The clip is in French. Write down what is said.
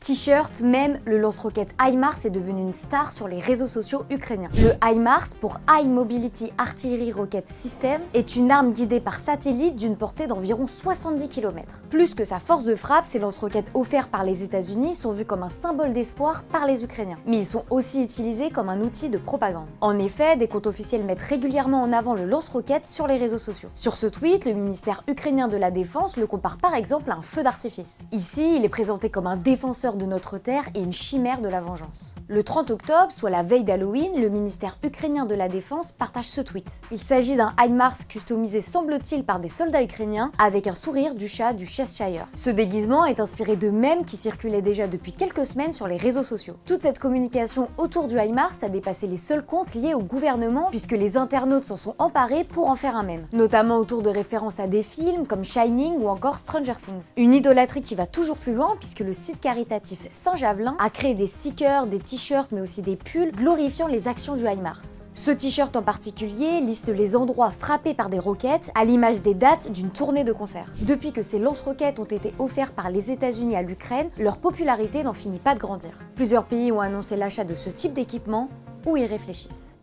T-shirt, même, le lance-roquette HIMARS est devenu une star sur les réseaux sociaux ukrainiens. Le HIMARS, pour High Mobility Artillery Rocket System, est une arme guidée par satellite d'une portée d'environ 70 km. Plus que sa force de frappe, ces lance-roquettes offerts par les États-Unis sont vus comme un symbole d'espoir par les Ukrainiens. Mais ils sont aussi utilisés comme un outil de propagande. En effet, des comptes officiels mettent régulièrement en avant le lance-roquette sur les réseaux sociaux. Sur ce tweet, le ministère ukrainien de la Défense le compare par exemple à un feu d'artifice. Ici, il est présenté comme un défenseur de notre terre et une chimère de la vengeance. Le 30 octobre, soit la veille d'Halloween, le ministère ukrainien de la Défense partage ce tweet. Il s'agit d'un HIMARS customisé semble-t-il par des soldats ukrainiens avec un sourire du chat du Cheshire. Ce déguisement est inspiré de mèmes qui circulaient déjà depuis quelques semaines sur les réseaux sociaux. Toute cette communication autour du HIMARS a dépassé les seuls comptes liés au gouvernement puisque les internautes s'en sont emparés pour en faire un mème, notamment autour de références à des films comme Shining ou encore Stranger Things. Une idolâtrie qui va toujours plus loin puisque le site caritatif Saint-Javelin a créé des stickers, des t-shirts mais aussi des pulls glorifiant les actions du HIMARS. Ce t-shirt en particulier liste les endroits frappés par des roquettes à l'image des dates d'une tournée de concert. Depuis que ces lance-roquettes ont été offerts par les États-Unis à l'Ukraine, leur popularité n'en finit pas de grandir. Plusieurs pays ont annoncé l'achat de ce type d'équipement ou y réfléchissent.